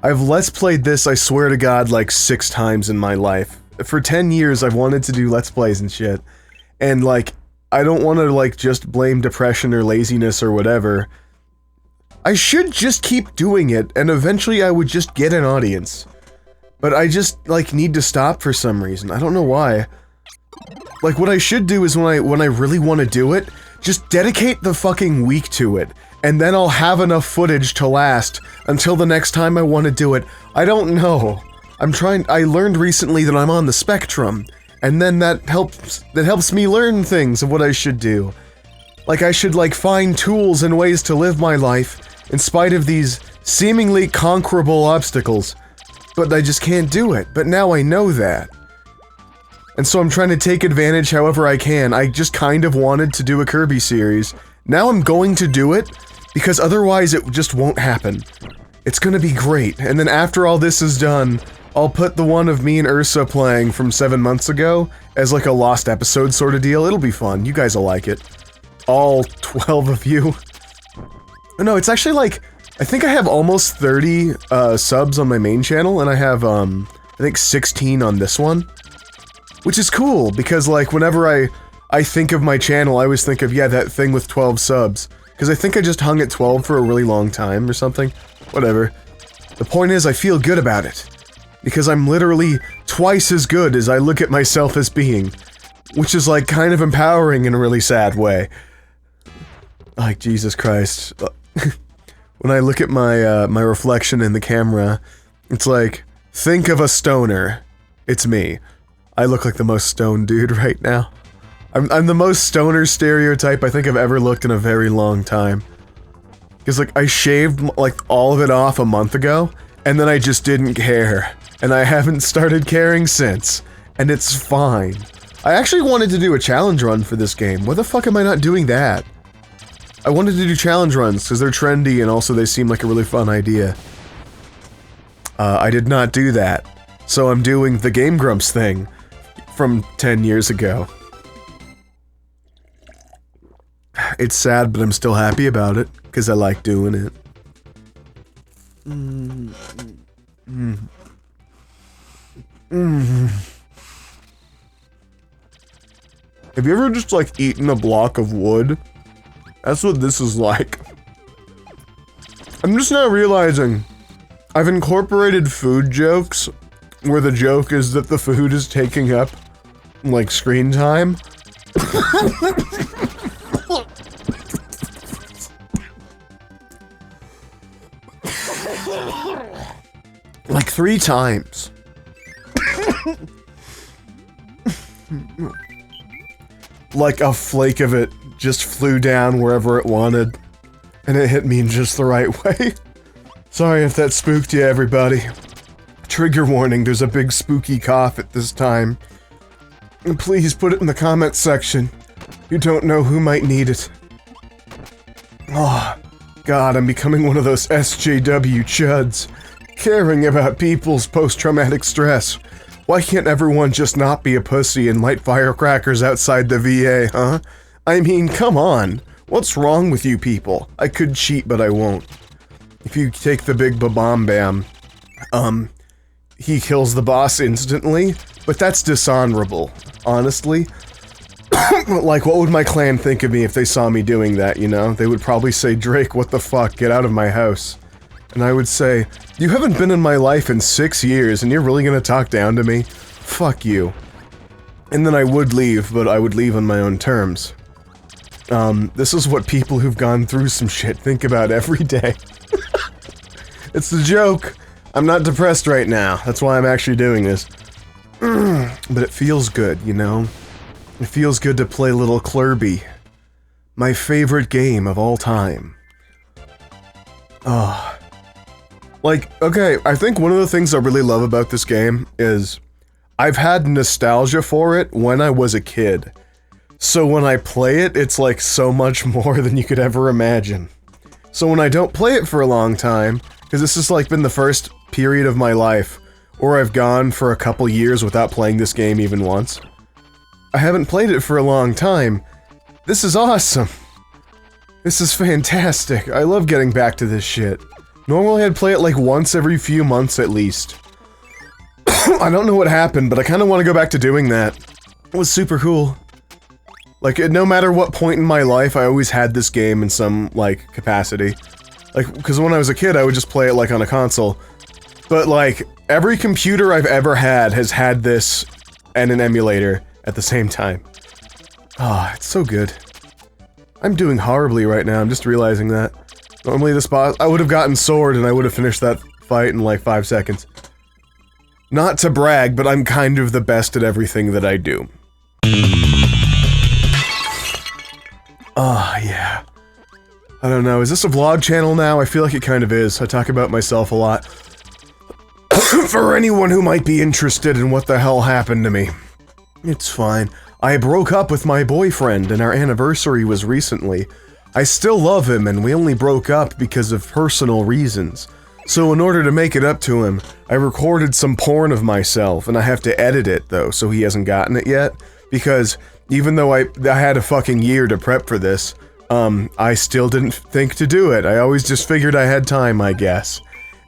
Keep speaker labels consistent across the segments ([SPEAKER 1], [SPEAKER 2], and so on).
[SPEAKER 1] I've Let's Played this, I swear to God, like 6 times in my life. For 10 years, I've wanted to do Let's Plays and shit. And, like, I don't want to, like, just blame depression or laziness or whatever. I should just keep doing it, and eventually I would just get an audience. But I just, like, need to stop for some reason. I don't know why. Like, what I should do is when I really want to do it, just dedicate the fucking week to it. And then I'll have enough footage to last until the next time I want to do it. I don't know. I learned recently that I'm on the spectrum. And then that helps me learn things of what I should do. Like, I should, like, find tools and ways to live my life in spite of these seemingly conquerable obstacles. But I just can't do it. But now I know that. And so I'm trying to take advantage however I can. I just kind of wanted to do a Kirby series. Now I'm going to do it, because otherwise it just won't happen. It's gonna be great, and then after all this is done, I'll put the one of me and Ursa playing from 7 months ago as like a lost episode sort of deal. It'll be fun. You guys will like it. All 12 of you. No, it's actually like, I think I have almost 30 subs on my main channel, and I have, I think 16 on this one. Which is cool, because like, whenever I think of my channel, I always think of, yeah, that thing with 12 subs. Because I think I just hung at 12 for a really long time or something. Whatever. The point is, I feel good about it. Because I'm literally twice as good as I look at myself as being. Which is like, kind of empowering in a really sad way. Like, Jesus Christ. When I look at my, my reflection in the camera, it's like, think of a stoner. It's me. I look like the most stoned dude right now. I'm the most stoner stereotype I think I've ever looked in a very long time. Because, like, I shaved, like, all of it off a month ago, and then I just didn't care. And I haven't started caring since. And it's fine. I actually wanted to do a challenge run for this game. Why the fuck am I not doing that? I wanted to do challenge runs, because they're trendy and also they seem like a really fun idea. I did not do that. So I'm doing the Game Grumps thing from 10 years ago. It's sad, but I'm still happy about it, because I like doing it. Have you ever just, like, eaten a block of wood? That's what this is like. I'm just now realizing I've incorporated food jokes where the joke is that the food is taking up, like, screen time. Like 3 times. Like a flake of it just flew down wherever it wanted. And it hit me in just the right way. Sorry if that spooked you, everybody. Trigger warning, there's a big spooky cough at this time. And please put it in the comments section. You don't know who might need it. Oh, God, I'm becoming one of those SJW chuds. Caring about people's post-traumatic stress. Why can't everyone just not be a pussy and light firecrackers outside the VA, huh? I mean, come on. What's wrong with you people? I could cheat, but I won't. If you take the big ba-bomb bam, he kills the boss instantly, but that's dishonorable, honestly. Like, what would my clan think of me if they saw me doing that, you know? They would probably say, Drake, what the fuck, get out of my house. And I would say, you haven't been in my life in 6 years, and you're really gonna talk down to me? Fuck you. And then I would leave, but I would leave on my own terms. This is what people who've gone through some shit think about every day. It's a joke. I'm not depressed right now. That's why I'm actually doing this. But it feels good, you know? It feels good to play little KIRBY. My favorite game of all time. Oh. Like, okay, I think one of the things I really love about this game is I've had nostalgia for it when I was a kid. So when I play it, it's like so much more than you could ever imagine. So when I don't play it for a long time, because this has like been the first period of my life where I've gone for a couple years without playing this game even once. I haven't played it for a long time. This is awesome. This is fantastic. I love getting back to this shit. Normally I'd play it like once every few months at least. I don't know what happened, but I kind of want to go back to doing that. It was super cool. Like, no matter what point in my life, I always had this game in some, like, capacity. Like, because when I was a kid, I would just play it, like, on a console. But, like, every computer I've ever had has had this and an emulator at the same time. Ah, it's so good. I'm doing horribly right now, I'm just realizing that. Normally this boss- I would have gotten sword and I would have finished that fight in, like, 5 seconds. Not to brag, but I'm kind of the best at everything that I do. Ah, yeah. I don't know, is this a vlog channel now? I feel like it kind of is. I talk about myself a lot. For anyone who might be interested in what the hell happened to me. It's fine. I broke up with my boyfriend and our anniversary was recently. I still love him and we only broke up because of personal reasons. So in order to make it up to him, I recorded some porn of myself and I have to edit it though, so he hasn't gotten it yet. Because even though I had a fucking year to prep for this, I still didn't think to do it. I always just figured I had time, I guess.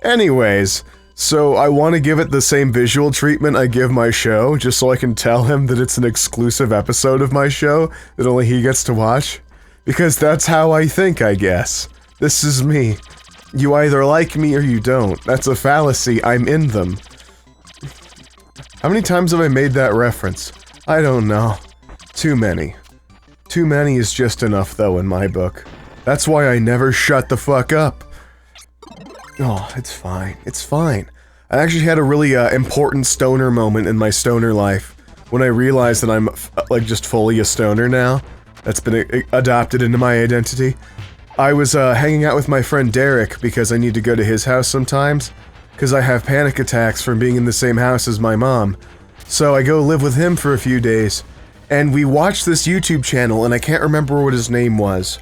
[SPEAKER 1] Anyways, so I want to give it the same visual treatment I give my show, just so I can tell him that it's an exclusive episode of my show that only he gets to watch. Because that's how I think, I guess. This is me. You either like me or you don't. That's a fallacy, I'm in them. How many times have I made that reference? I don't know. Too many. Too many is just enough, though, in my book. That's why I never shut the fuck up. Oh, it's fine. It's fine. I actually had a really, important stoner moment in my stoner life when I realized that I'm, like, just fully a stoner now. That's been adopted into my identity. I was, hanging out with my friend Derek because I need to go to his house sometimes, because I have panic attacks from being in the same house as my mom. So I go live with him for a few days, and we watched this YouTube channel, and I can't remember what his name was.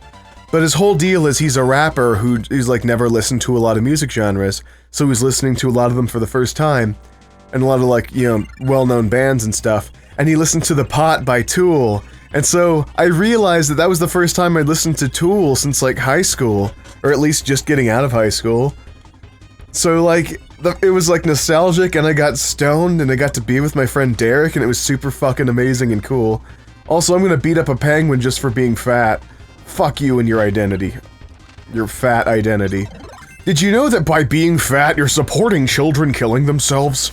[SPEAKER 1] But his whole deal is he's a rapper who's like never listened to a lot of music genres, so he's listening to a lot of them for the first time, and a lot of like, you know, well-known bands and stuff, and he listened to The Pot by Tool, and so I realized that that was the first time I'd listened to Tool since like high school, or at least just getting out of high school. So like, it was like nostalgic, and I got stoned, and I got to be with my friend Derek, and it was super fucking amazing and cool. Also, I'm gonna beat up a penguin just for being fat. Fuck you and your identity. Your fat identity. Did you know that by being fat, you're supporting children killing themselves?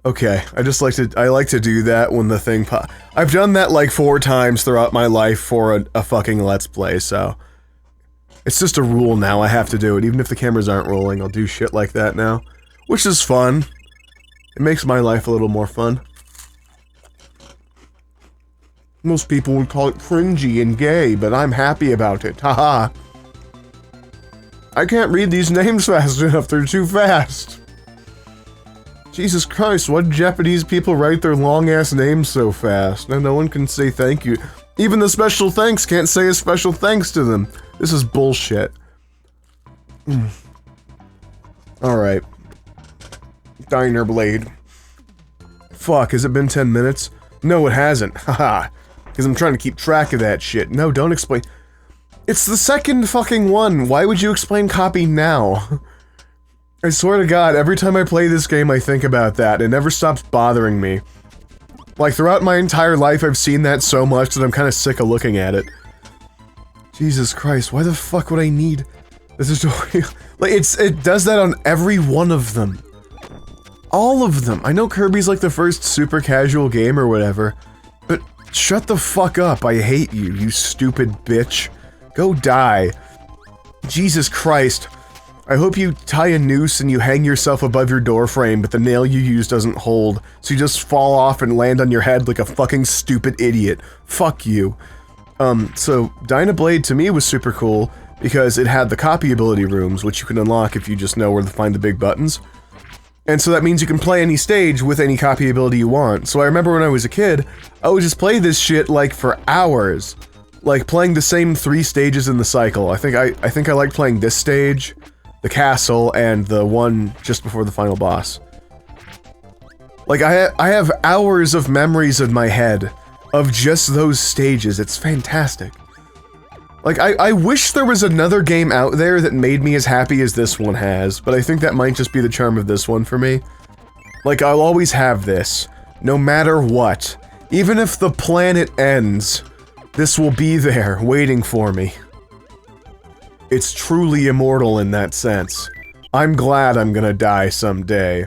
[SPEAKER 1] Okay, I like to do that when the thing I've done that like 4 times throughout my life for a fucking Let's Play, so... It's just a rule now, I have to do it. Even if the cameras aren't rolling, I'll do shit like that now. Which is fun. It makes my life a little more fun. Most people would call it cringy and gay, but I'm happy about it. Haha. I can't read these names fast enough, they're too fast. Jesus Christ, why do Japanese people write their long-ass names so fast? Now no one can say thank you. Even the special thanks can't say a special thanks to them. This is bullshit. Alright. Diner Blade. Fuck, has it been 10 minutes? No, it hasn't. Haha. Because I'm trying to keep track of that shit. No, don't explain. It's the second fucking one. Why would you explain copy now? I swear to God, every time I play this game, I think about that. It never stops bothering me. Like, throughout my entire life, I've seen that so much that I'm kind of sick of looking at it. Jesus Christ, why the fuck would I need the tutorial? Like, it does that on every one of them. All of them. I know Kirby's like the first super casual game or whatever, but shut the fuck up, I hate you, you stupid bitch. Go die. Jesus Christ. I hope you tie a noose and you hang yourself above your door frame, but the nail you use doesn't hold, so you just fall off and land on your head like a fucking stupid idiot. Fuck you. So, Dynablade to me was super cool, because it had the copy ability rooms, which you can unlock if you just know where to find the big buttons. And so that means you can play any stage with any copy ability you want. So I remember when I was a kid, I would just play this shit, like, for hours. Like, playing the same 3 stages in the cycle. I think I liked playing this stage, the castle, and the one just before the final boss. Like, I have hours of memories in my head of just those stages. It's fantastic. Like, I wish there was another game out there that made me as happy as this one has, but I think that might just be the charm of this one for me. Like, I'll always have this, no matter what. Even if the planet ends, this will be there, waiting for me. It's truly immortal in that sense. I'm glad I'm gonna die someday.